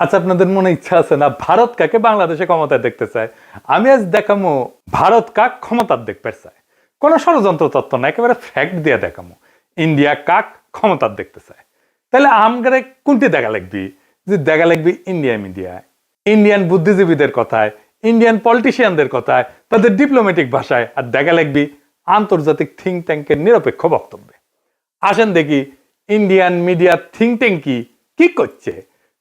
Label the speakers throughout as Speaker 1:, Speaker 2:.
Speaker 1: আচ্ছা, আপনাদের মনে ইচ্ছা আছে না ভারত কাকে বাংলাদেশে ক্ষমতায় দেখতে চায়? আমি আজ দেখামো ভারত কাক ক্ষমতার দেখতে চায়। কোন ষড়যন্ত্র তত্ত্ব না, একেবারে ফ্যাক্ট দিয়ে দেখামো ইন্ডিয়া কাক ক্ষমতার দেখতে চায়। তাহলে আমগারে কোনটি দেখা লাগবি? যে দেখা লাগবি ইন্ডিয়া মিডিয়ায়, ইন্ডিয়ান বুদ্ধিজীবীদের কথায়, ইন্ডিয়ান পলিটিশিয়ানদের কথায়, তাদের ডিপ্লোম্যাটিক ভাষায়, আর দেখা লাগবি আন্তর্জাতিক থিঙ্ক ট্যাঙ্কের নিরপেক্ষ বক্তব্যে। আসেন দেখি ইন্ডিয়ান মিডিয়া থিঙ্ক ট্যাঙ্কি কি করছে।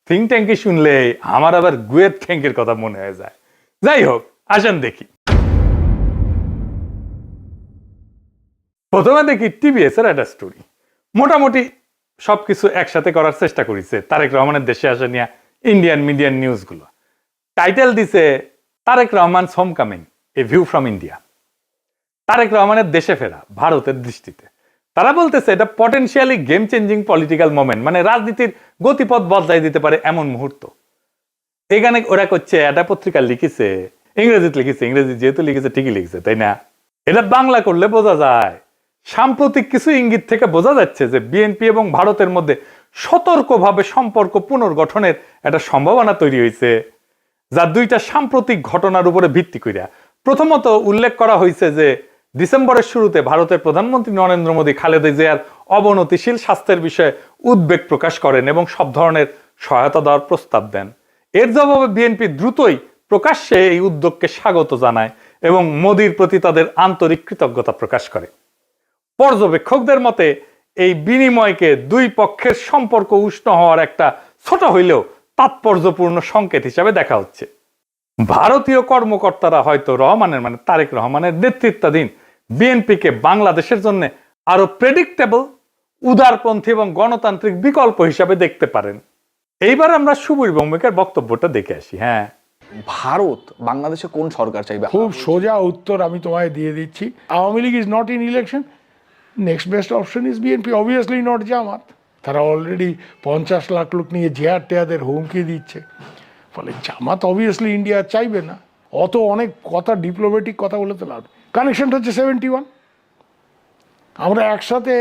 Speaker 1: থিঙ্ক ট্যাঙ্কি শুনলে আমার আবার গুয়ের ট্যাঙ্কের কথা মনে হয়ে যায়। যাই হোক, আসেন দেখি। প্রথমে দেখি টিভিএস এর একটা স্টোরি। মোটামুটি সবকিছু একসাথে করার চেষ্টা করেছে তারেক রহমানের দেশে আসা নিয়ে ইন্ডিয়ান মিডিয়ান নিউজ গুলো। টাইটেল দিছে Tarique Rahman home coming, a view from India. Tarique রহমানের দেশে ফেরা ভারতের দৃষ্টিতে তারা বলতেছে এটা potentially game changing political moment, মানে রাজনীতির গতিপথ বদলাই দিতে পারে এমন মুহূর্ত। এখানে ওরা করছে, এটা পত্রিকা লিখেছে, ইংরেজিতে লিখেছে, ইংরেজি যেহেতু লিখেছে ঠিকই লিখেছে, তাই না? এটা বাংলা করলে বোঝা যায় সাম্প্রতিক কিছু ইঙ্গিত থেকে বোঝা যাচ্ছে যে বিএনপি এবং ভারতের মধ্যে সতর্কভাবে সম্পর্ক পুনর্গঠনের একটা সম্ভাবনা তৈরি হয়েছে, যা দুইটা সাম্প্রতিক ঘটনার উপরে ভিত্তি করিয়া। প্রথমত উল্লেখ করা হয়েছে যে ডিসেম্বরের শুরুতে ভারতের প্রধানমন্ত্রী নরেন্দ্র মোদী খালেদা জিয়ার অবনতিশীল স্বাস্থ্যের বিষয়ে উদ্বেগ প্রকাশ করেন এবং সব ধরনের সহায়তা দেওয়ার প্রস্তাব দেন। এর জবাবে বিএনপি দ্রুতই প্রকাশ্যে এই উদ্যোগকে স্বাগত জানায় এবং মোদীর প্রতি তাদের আন্তরিক কৃতজ্ঞতা প্রকাশ করে। পর্যবেক্ষকদের মতে এই বিনিময়কে দুই পক্ষের সম্পর্ক উষ্ণ হওয়ার একটা ছোট হইলেও তাৎপর্যপূর্ণ সংকেত হিসাবে দেখা হচ্ছে। ভারতীয় কর্মকর্তারা হয়তো রহমানের, মানে তারেক রহমানের নেতৃত্বাধীন বিএনপিকে বাংলাদেশের জন্য আরো প্রেডিক্টেবল, উদারপন্থী এবং গণতান্ত্রিক বিকল্প হিসাবে দেখতে পারেন। এইবার আমরা সুবীর ভৌমিকের বক্তব্যটা দেখে আসি। হ্যাঁ,
Speaker 2: ভারত বাংলাদেশে কোন সরকার চাইবে?
Speaker 3: খুব সোজা উত্তর আমি তোমায় দিয়ে দিচ্ছি। Awami League is not in election, next best option is BNP, obviously not Jamaat. তারা অলরেডি 50 লাখ লোক নিয়ে জেহার টেয়াদের হুমকি দিচ্ছে, ফলে জামাত অবভিয়াসলি ইন্ডিয়া চাইবে না। অত অনেক কথা, ডিপ্লোম্যাটিক কথা বলে তো লাভ। কানেকশনটা হচ্ছে 71। আমরা একসাথে,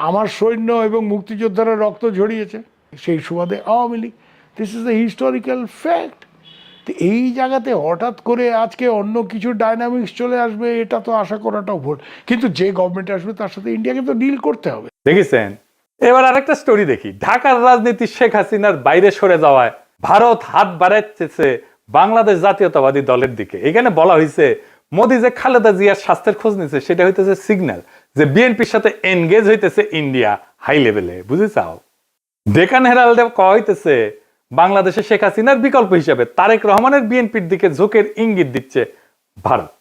Speaker 3: আমার সৈন্য এবং মুক্তিযোদ্ধারা রক্ত ঝরিয়েছে, সেই সুবাদে Awami League. This is the historical fact. তো এই জায়গাতে হঠাৎ করে আজকে অন্য কিছু ডাইনামিক্স চলে আসবে, এটা তো আশা করাটাও ভুল। কিন্তু যে গভর্নমেন্ট আসবে তার সাথে ইন্ডিয়াকে তো ডিল করতে হবে।
Speaker 1: দেখেছেন? এবার আরেকটা স্টোরি দেখি। ঢাকার রাজনীতি শেখ হাসিনার বাইরে সরে যাওয়ায় ভারত হাত বাড়াচ্ছে বাংলাদেশ জাতীয়তাবাদী দলের দিকে। এখানে বলা হয়েছে মোদী যে খালেদা জিয়ার স্বাস্থ্যের খোঁজ নিচ্ছে সেটা হইতেছে সিগন্যাল যে বিএনপির সাথে এনগেজ হইতেছে ইন্ডিয়া হাই লেভেলে। বুঝে চাও? ডেকান হেরাল্ডে কয়া হইতেছে বাংলাদেশে শেখ হাসিনার বিকল্প হিসাবে তারেক রহমানের বিএনপির দিকে ঝোঁকের ইঙ্গিত দিচ্ছে ভারত।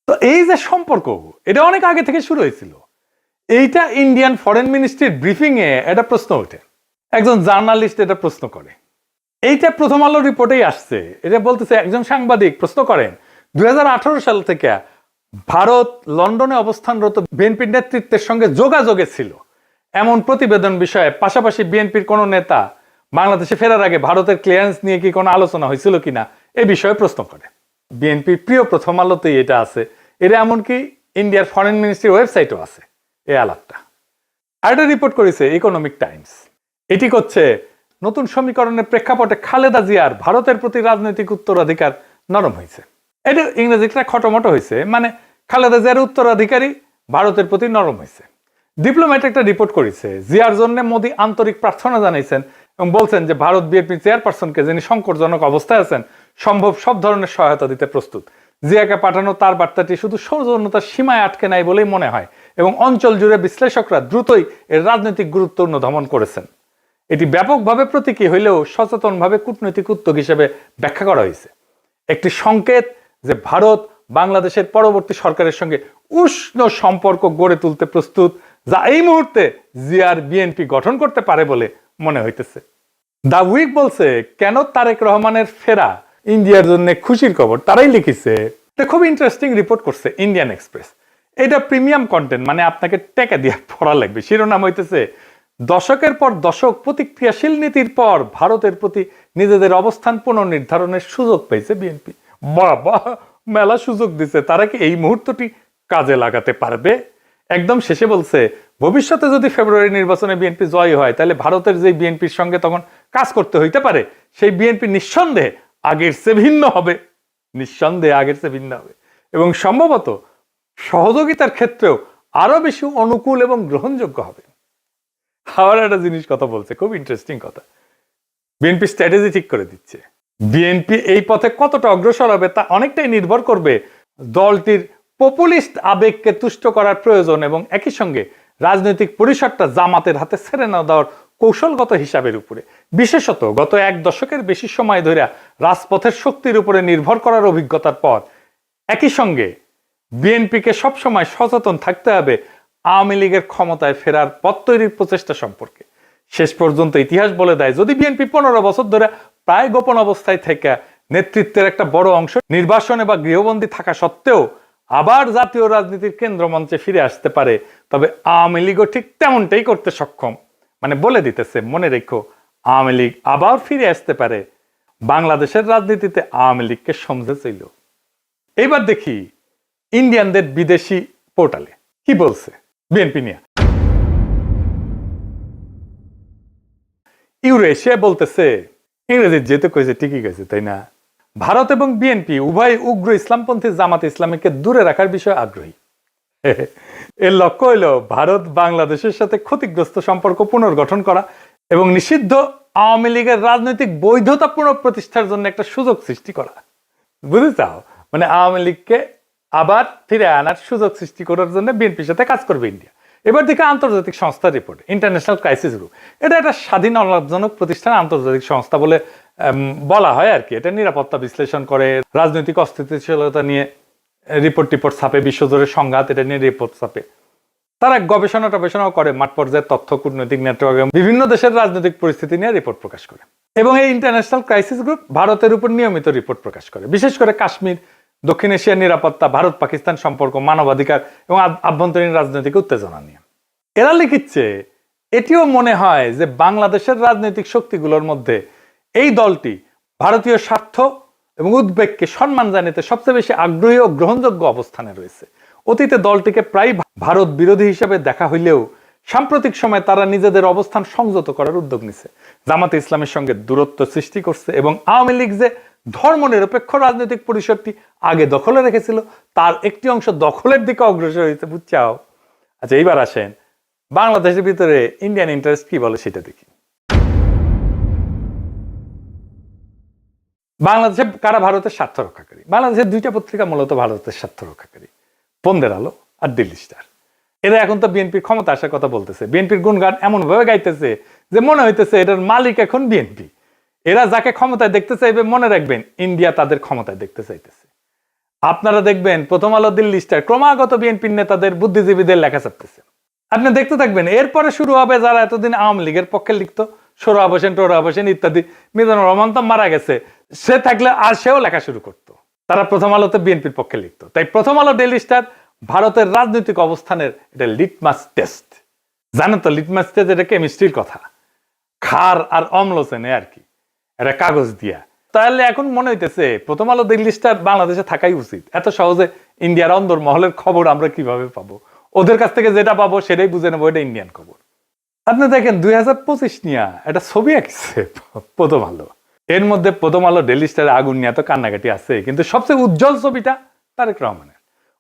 Speaker 1: তো এই যে সম্পর্ক, এটা অনেক আগে থেকে শুরু হয়েছিল। এইটা ইন্ডিয়ান ফরেন মিনিস্ট্রির ব্রিফিং এ একটা প্রশ্ন ওঠে, একজন জার্নালিস্ট এটা প্রশ্ন করে। এইটা প্রথম আলো রিপোর্টেই আসছে। এটা বলতেছে, একজন সাংবাদিক প্রশ্ন করেন 2018 সাল থেকে ভারত লন্ডনে অবস্থানরত বিএনপির নেতৃত্বের সঙ্গে যোগাযোগে ছিল এমন প্রতিবেদন বিষয়ে, পাশাপাশি বিএনপির কোন নেতা বাংলাদেশে ফেরার আগে ভারতের ক্লিয়ারেন্স নিয়ে কি কোনো আলোচনা হয়েছিল কিনা এ বিষয়ে প্রশ্ন করে। বিএনপির প্রিয় প্রথম আলোতেই এটা আছে। এটা এমনকি ইন্ডিয়ার ফরেন মিনিস্ট্রির ওয়েবসাইটও আছে এই আলাপটা। আর এটা রিপোর্ট করেছে ইকোনমিক টাইমস। এটি করছে নতুন সমীকরণের প্রেক্ষাপটে খালেদা জিয়ার ভারতের প্রতি রাজনৈতিক উত্তরাধিকার নরম হয়েছে। এটা ইংরেজিটা খটোমটো হয়েছে, মানে খালেদা জিয়ার উত্তরাধিকারী ভারতের প্রতি নরম হয়েছে। ডিপ্লোম্যাট একটা রিপোর্ট করেছে, জিয়ার জন্য মোদী আন্তরিক প্রার্থনা জানাইছেন এবং বলছেন যে ভারত বিএনপি চেয়ারপারসনকে, যিনি সংকটজনক অবস্থায় আছেন, সম্ভব সব ধরনের সহায়তা দিতে প্রস্তুত। জিয়াকে পাঠানো তার বার্তাটি শুধু সৌজন্যতার সীমায় আটকে নাই বলেই মনে হয় এবং অঞ্চল জুড়ে বিশ্লেষকরা দ্রুতই এর রাজনৈতিক গুরুত্ব অনুধাবন করেছেন। এটি ব্যাপকভাবে প্রতীকী হইলেও সচেতনভাবে কূটনৈতিক উদ্যোগ হিসেবে ব্যাখ্যা করা হয়েছে। একটি সংকেত যে ভারত বাংলাদেশের পরবর্তী সরকারের সঙ্গে উষ্ণ সম্পর্ক গড়ে তুলতে প্রস্তুত, যা এই মুহূর্তে জিয়ার বিএনপি গঠন করতে পারে বলে মনে হইতেছে। দা উইক বলছে, কেন তারেক রহমানের ফেরা ইন্ডিয়ার জন্য খুশির খবর। তারাই লিখেছে, এটা খুব ইন্টারেস্টিং রিপোর্ট করছে ইন্ডিয়ান এক্সপ্রেস। এটা প্রিমিয়াম কন্টেন্ট, মানে আপনাকে টাকা দিয়ে পড়া লাগবে। শিরোনাম হইতেছে, দশকের পর দশক প্রতিক্রিয়াশীল নীতির পর ভারতের প্রতি নিজেদের অবস্থান পুনর্নির্ধারণের সুযোগ পেয়েছে বিএনপি। বাবা, মেলা সুযোগ দিছে। তারা কি এই মুহূর্তটি কাজে লাগাতে পারবে? একদম শেষে বলছে, ভবিষ্যতে যদি ফেব্রুয়ারি নির্বাচনে বিএনপি জয়ী হয় তাহলে ভারতের যে বিএনপির সঙ্গে তখন কাজ করতে হইতে পারে, সেই বিএনপি নিঃসন্দেহে আগের চেয়ে ভিন্ন হবে, নিঃসন্দেহে আগের চেয়ে ভিন্ন হবে, এবং সম্ভবত সহযোগিতার ক্ষেত্রেও আরো বেশি অনুকূল এবং গ্রহণযোগ্য হবে। আবার একটা জিনিস কথা বলছে, খুব ইন্টারেস্টিং কথা, বিএনপি স্ট্র্যাটেজি ঠিক করে দিচ্ছে। বিএনপি এই পথে কতটা অগ্রসর হবে তা অনেকটাই নির্ভর করবে দলটির পপুলিস্ট আবেগকে তুষ্ট করার প্রয়োজন এবং একই সঙ্গে রাজনৈতিক পরিসরটা জামাতের হাতে ছেড়ে না দেওয়ার কৌশলগত হিসাবের উপরে। বিশেষত গত এক দশকের বেশি সময় ধরে রাজপথের শক্তির উপরে নির্ভর করার অভিজ্ঞতার পর একই সঙ্গে বিএনপিকে সবসময় সচেতন থাকতে হবে আওয়ামী লীগের ক্ষমতায় ফেরার পথ তৈরির প্রচেষ্টা সম্পর্কে। শেষ পর্যন্ত ইতিহাস বলে দেয়, যদি বিএনপি 15 বছর ধরে প্রায় গোপন অবস্থায় থেকে নেতৃত্বের একটা বড় অংশ নির্বাসনে বা গৃহবন্দী থাকা সত্ত্বেও আবার জাতীয় রাজনীতির কেন্দ্রমঞ্চে ফিরে আসতে পারে, তবে আওয়ামী লীগও ঠিক তেমনটাই করতে সক্ষম। মানে বলে দিতেছে, মনে রেখো, আওয়ামী লীগ আবার ফিরে আসতে পারে। বাংলাদেশের রাজনীতিতে আওয়ামী লীগকে সমঝে ছিল। এইবার দেখি ইন্ডিয়ানদের বিদেশি পোর্টালে কি বলছে বিএনপি নিয়ে। ইউরেশিয়া বলতেছে, ইংরেজি যেহেতু কইছে ঠিকই কইছে, তাই না? ভারত এবং বিএনপি উভয় উগ্র ইসলামপন্থী জামাত ইসলামীকে দূরে রাখার বিষয়ে আগ্রহী। এর লক্ষ্য হইল ভারত বাংলাদেশের সাথে ক্ষতিগ্রস্ত সম্পর্ক পুনর্গঠন করা এবং নিষিদ্ধ আওয়ামী লীগের রাজনৈতিক বৈধতা পুনঃপ্রতিষ্ঠার জন্য একটা সুযোগ সৃষ্টি করা। বুঝতে চাও? মানে আওয়ামী লীগকে আবার ফিরে আনার সুযোগ সৃষ্টি করার জন্য বিএনপির সাথে কাজ করবে ইন্ডিয়া। এবার দেখে আন্তর্জাতিক সংস্থার রিপোর্ট, ইন্টারন্যাশনাল ক্রাইসিস গ্রুপ, এটা একটা স্বাধীন অলাভজনক প্রতিষ্ঠান, আন্তর্জাতিক সংস্থা বলে বলা হয় আর কি। এটা নিরাপত্তা বিশ্লেষণ করে, রাজনৈতিক অস্থিতিশীলতা নিয়ে রিপোর্ট ছাপে, বিশ্বজোরের সংঘাত এটা নিয়ে রিপোর্ট ছাপে। তারা গবেষণাও করে, মাঠ পর্যায়ে তথ্য, কূটনৈতিক নেটওয়ার্ক এবং বিভিন্ন দেশের রাজনৈতিক পরিস্থিতি নিয়ে রিপোর্ট প্রকাশ করে। এবং এই ইন্টারন্যাশনাল ক্রাইসিস গ্রুপ ভারতের উপর নিয়মিত রিপোর্ট প্রকাশ করে, বিশেষ করে কাশ্মীর, দক্ষিণ এশিয়ার নিরাপত্তা, ভারত পাকিস্তান সম্পর্ক, মানবাধিকার এবং আভ্যন্তরীণ রাজনৈতিক উত্তেজনা নিয়ে। এরা লিখিচ্ছে, এটিও মনে হয় যে বাংলাদেশের রাজনৈতিক শক্তিগুলোর মধ্যে এই দলটি ভারতীয় স্বার্থ এবং উদ্বেগকে সম্মান জানাতে সবচেয়ে বেশি আগ্রহী ও গ্রহণযোগ্য অবস্থানে রয়েছে। অতীতে দলটিকে প্রায় ভারত বিরোধী হিসেবে দেখা হইলেও সাম্প্রতিক সময়ে তারা নিজেদের অবস্থান সংযত করার উদ্যোগ নিছে, জামাতে ইসলামের সঙ্গে দূরত্ব সৃষ্টি করছে এবং আওয়ামী লীগ যে ধর্মনিরপেক্ষ রাজনৈতিক পরিসরটি আগে দখলে রেখেছিল তার একটি অংশ দখলের দিকে অগ্রসর হয়েছে। বুঝছাও? আচ্ছা, এইবার আসেন বাংলাদেশের ভিতরে ইন্ডিয়ান ইন্টারেস্ট কি বলে সেটা দেখি। বাংলাদেশে কারা ভারতের স্বার্থ রক্ষাকারী? বাংলাদেশের দুইটা পত্রিকা মূলত ভারতের স্বার্থ রক্ষাকারী, বন্দের আলো আর দিল্লি স্টার। এরা এখন তো বিএনপির ক্ষমতা আসার কথা বলতেছে, বিএনপির গুণগান এমন ভাবে গাইতেছে যে মনে হইতেছে এটার মালিক এখন বিএনপি। এরা যাকে ক্ষমতায় দেখতে চাইবে, মনে রাখবেন ইন্ডিয়া তাদের ক্ষমতায় দেখতে চাইতেছে। আপনারা দেখবেন প্রথম আলো, দিল্লি স্টার ক্রমাগত বিএনপির নেতাদের, বুদ্ধিজীবীদের লেখা ছাপতেছে। আপনি দেখতে থাকবেন, এরপরে শুরু হবে যারা এতদিন আওয়ামী লীগের পক্ষে লিখতো, সোহরাব হোসেন, টোহরাব হোসেন ইত্যাদি। মিজানুর রহমান তো মারা গেছে, সে থাকলে আর সেও লেখা শুরু করতো। তারা প্রথম আলোতে বিএনপির পক্ষে লিখতো। তাই প্রথম আলো, ডেইলি স্টার ভারতের রাজনৈতিক অবস্থানের এটা লিটমাস টেস্ট। জানেন তো লিটমাস টেস্ট এটা কেমিস্ট্রির কথা, ক্ষার আর অম্ল চেনে আর কি, এটা কাগজ দিয়া। তাহলে এখন মনে হইতেছে প্রথম আলো, দিল্লি স্টার বাংলাদেশে থাকাই উচিত। এত সহজে ইন্ডিয়ার অন্দর মহলের খবর আমরা কিভাবে পাবো? ওদের কাছ থেকে যেটা পাবো সেটাই বুঝে নেবো এটা ইন্ডিয়ান খবর। আপনি দেখেন 2025 নিয়ে একটা ছবি আঁকছে প্রথম আলো। এর মধ্যে প্রথম আলো, ডেইলি স্টারে আগুন নিয়ে তো কান্নাকাটি আছে, কিন্তু সবচেয়ে উজ্জ্বল ছবিটা তারেক রহমানের।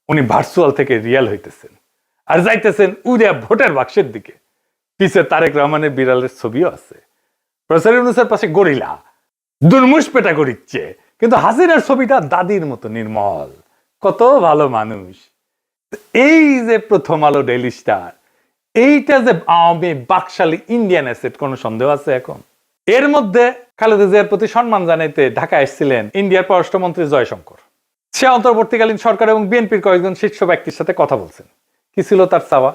Speaker 1: উনি ভার্চুয়াল থেকে রিয়েল হইতেছেন আর যাইতেছেন উড়িয়া ভোটের বাক্সের দিকে। পিছে তারেক রহমানের বিড়ালের ছবিও আছে। প্রফেসর ইউনূসের পাশে গরিলা দুর্মুষ পেটা করিচ্ছে, কিন্তু হাসিনার ছবিটা দাদির মতো নির্মল, কত ভালো মানুষ। এই যে প্রথম আলো, ডেইলি স্টার, এইটা যে আওয়ামী বাকশালী ইন্ডিয়ান অ্যাসেট, কোনো সন্দেহ আছে এখন? এর মধ্যে খালেদা জিয়ার প্রতি সম্মান জানাইতে ঢাকা এসেছিলেন ইন্ডিয়ার পররাষ্ট্রমন্ত্রী জয়শঙ্কর। সে অন্তর্বর্তীকালীন সরকার এবং বিএনপির কয়েকজন শীর্ষ ব্যক্তির সাথে কথা বলছেন। কি ছিল তার চাওয়া?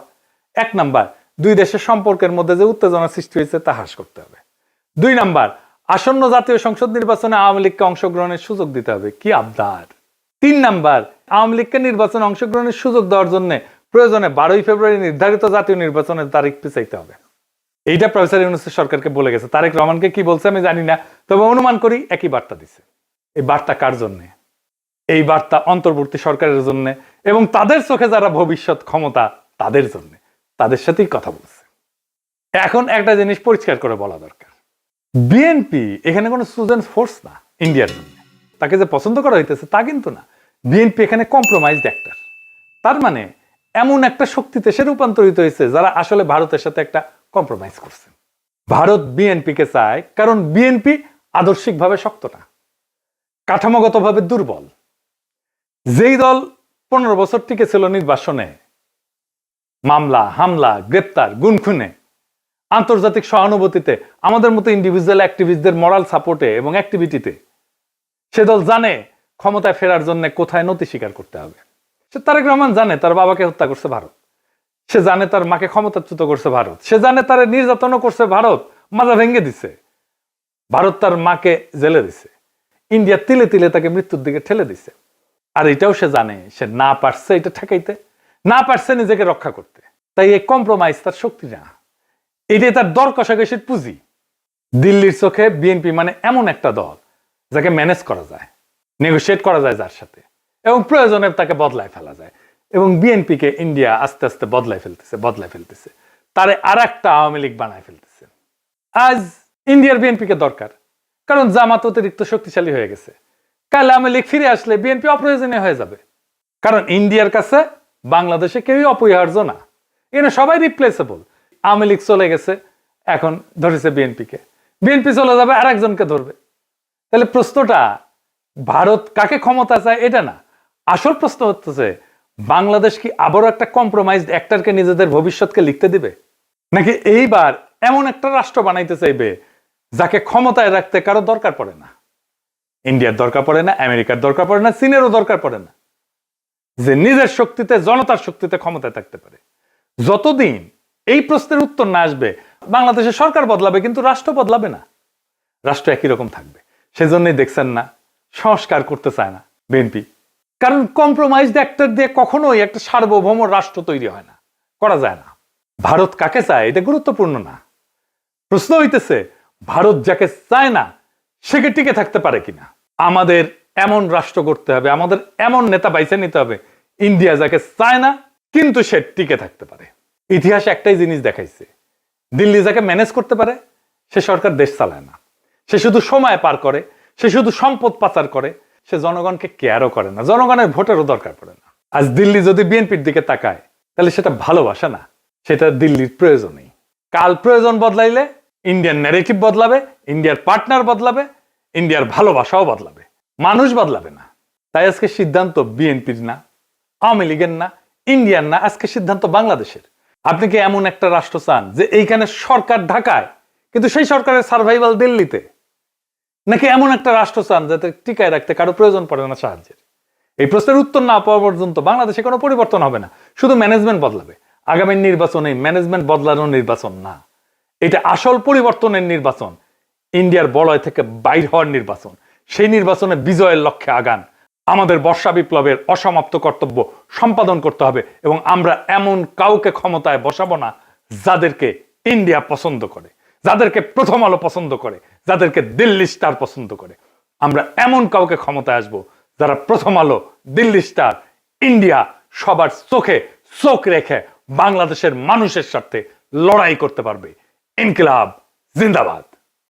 Speaker 1: 1 নাম্বার, দুই দেশের সম্পর্কের মধ্যে যে উত্তেজনা সৃষ্টি হয়েছে তা হ্রাস করতে হবে। 2 নাম্বার, আসন্ন জাতীয় সংসদ নির্বাচনে আওয়ামী লীগকে অংশগ্রহণের সুযোগ দিতে হবে। কি আবদার! 3 নাম্বার, আওয়ামী লীগকে নির্বাচনে অংশগ্রহণের সুযোগ দেওয়ার জন্য প্রয়োজনে 12 ফেব্রুয়ারি নির্ধারিত জাতীয় নির্বাচনের তারিখ পিছাইতে হবে। এইটা প্রফেসর ইউনূসের সরকারকে বলে গেছে। তারেক রহমানকে কি বলছে আমি জানি না, তবে অনুমান করি একই বার্তা দিছে। এই বার্তা কার জন্য? এই বার্তা অন্তর্বর্তী সরকারের জন্য এবং তাদের চোখে যারা ভবিষ্যৎ ক্ষমতা তাদের জন্য, তাদের সাথেই কথা বলছে। এখন একটা জিনিস পরিষ্কার করে বলা দরকার, বিএনপি এখানে কোনো সুজেন ফোর্স না ইন্ডিয়ার জন্য। তাকে যে পছন্দ করা হইতেছে তা কিন্তু না। বিএনপি এখানে কম্প্রোমাইজড অ্যাক্টর। তার মানে এমন একটা শক্তিতে সে রূপান্তরিত হয়েছে যারা আসলে ভারতের সাথে একটা কম্প্রোমাইজ করছে। ভারত বিএনপিকে চায় কারণ বিএনপি আদর্শিকভাবে শক্ত না, কাঠামোগতভাবে দুর্বল। যেই দল 15 বছর টিকে ছিল নির্বাসনে, মামলা হামলা গ্রেপ্তার গুনখুনে, আন্তর্জাতিক সহানুভূতিতে, আমাদের মতো ইন্ডিভিজুয়াল অ্যাক্টিভিস্টদের মরাল সাপোর্টে এবং অ্যাক্টিভিটিতে, সে দল জানে ক্ষমতায় ফেরার জন্য কোথায় নতি স্বীকার করতে হবে। সে তারেক রহমান জানে তার বাবাকে হত্যা করছে ভারত, সে জানে তার মাকে ক্ষমতাচ্যুত করছে ভারত, সে জানে তার নির্যাতনও করছে ভারত, মাজা ভেঙে দিছে ভারত, তার মাকে জেলে দিছে, ইন্ডিয়া তিলে তিলে তাকে মৃত্যুর দিকে ঠেলে দিছে। আর এটাও সে জানে সে না পারছে এটা ঠেকাইতে, না পারছে নিজেকে রক্ষা করতে। তাই এই কম্প্রোমাইজ তার শক্তি না, এটাই তার দর কষাকষির পুঁজি। দিল্লির চোখে বিএনপি মানে এমন একটা দল যাকে ম্যানেজ করা যায়, নেগোশিয়েট করা যায় যার সাথে, এবং প্রয়োজনে তাকে বদলায় ফেলা যায়। এবং বিএনপিকে ইন্ডিয়া আস্তে আস্তে বদলায় ফেলতেছে, তারে আর একটা আওয়ামী লীগ বানায় ফেলতেছে। আজ ইন্ডিয়ার বিএনপিকে দরকার, কারণ জামাত অতিরিক্ত শক্তিশালী হয়ে গেছে। কাল আওয়ামী লীগ ফিরে আসলে বিএনপি অপ্রয়োজনীয় হয়ে যাবে, কারণ ইন্ডিয়ার কাছে বাংলাদেশে কেউই অপরিহার্য না, এখানে সবাই রিপ্লেসেবল। আওয়ামী লীগ চলে গেছে, এখন ধরেছে বিএনপিকে, বিএনপি চলে যাবে আর একজনকে ধরবে। তাহলে প্রশ্নটা ভারত কাকে ক্ষমতা চায় এটা না, আসল প্রশ্ন হচ্ছে বাংলাদেশ কি আবারও একটা কম্প্রোমাইজড অ্যাক্টরকে নিজেদের ভবিষ্যৎকে লিখতে দিবে, নাকি এইবার এমন একটা রাষ্ট্র বানাইতে চাইবে যাকে ক্ষমতায় রাখতে কারো দরকার পড়ে না। ইন্ডিয়ার দরকার পড়ে না, আমেরিকার দরকার পড়ে না, চীনেরও দরকার পড়ে না, যে নিজের শক্তিতে জনতার শক্তিতে ক্ষমতায় থাকতে পারে। যতদিন এই প্রশ্নের উত্তর না আসবে বাংলাদেশের সরকার বদলাবে কিন্তু রাষ্ট্র বদলাবে না, রাষ্ট্র একই রকম থাকবে। সেজন্যই দেখছেন না সংস্কার করতে চায় না বিএনপি, কারণ কম্প্রোমাইজড অ্যাক্টর দিয়ে কখনোই একটা সার্বভৌম রাষ্ট্র তৈরি হয় না, করা যায় না। ভারত কাকে চায় এটা গুরুত্বপূর্ণ না, প্রশ্ন হইতেছে ভারত যাকে চায় না সে কি টিকে থাকতে পারে কিনা। আমাদের এমন রাষ্ট্র করতে হবে, আমাদের এমন নেতা বাইছে নিতে হবে ইন্ডিয়া যাকে চায় না কিন্তু সে টিকে থাকতে পারে। ইতিহাস একটাই জিনিস দেখাইছে, দিল্লি যাকে ম্যানেজ করতে পারে সে সরকার দেশ চালায় না, সে শুধু সময় পার করে, সে শুধু সম্পদ পাচার করে, সে জনগণকে কেয়ারও করে না, জনগণের ভোটেরও দরকার পড়ে না। আজ দিল্লি যদি বিএনপির দিকে তাকায় তাহলে সেটা ভালোবাসা না, সেটা দিল্লির প্রয়োজনই। কাল প্রয়োজন বদলাইলে ইন্ডিয়ান ন্যারেটিভ বদলাবে, ইন্ডিয়ার পার্টনার বদলাবে, ইন্ডিয়ার ভালোবাসাও বদলাবে, মানুষ বদলাবে না। তাই আজকে সিদ্ধান্ত বিএনপির না, আওয়ামী লীগের না, ইন্ডিয়ার না, আজকে সিদ্ধান্ত বাংলাদেশের। আপনি কি এমন একটা রাষ্ট্র চান যে এইখানে সরকার ঢাকায় কিন্তু সেই সরকারের সার্ভাইভাল দিল্লিতে, নাকি এমন একটা রাষ্ট্র চান যাতে টিকায় রাখতে কারো প্রয়োজন পড়ে না সাহায্যের? এই প্রশ্নের উত্তর না পাওয়া পর্যন্ত বাংলাদেশে কোনো পরিবর্তন হবে না, শুধু ম্যানেজমেন্ট বদলাবে। আগামী নির্বাচন এই ম্যানেজমেন্ট বদলানোর নির্বাচন না, এটা আসল পরিবর্তনের নির্বাচন, ইন্ডিয়ার বলয় থেকে বাইর হওয়ার নির্বাচন। সেই নির্বাচনে বিজয়ের লক্ষ্যে আগান। আমাদের বর্ষা বিপ্লবের অসমাপ্ত কর্তব্য সম্পাদন করতে হবে এবং আমরা এমন কাউকে ক্ষমতায় বসাবো না যাদেরকে ইন্ডিয়া পছন্দ করে, যাদেরকে প্রথম আলো পছন্দ করে, যাদেরকে দিল্লি স্টার পছন্দ করে। আমরা এমন কাউকে ক্ষমতায় আসবো যারা প্রথম আলো, দিল্লি স্টার, ইন্ডিয়া সবার চোখে চোখ রেখে বাংলাদেশের মানুষের সাথে লড়াই করতে পারবে। ইনকিলাব জিন্দাবাদ।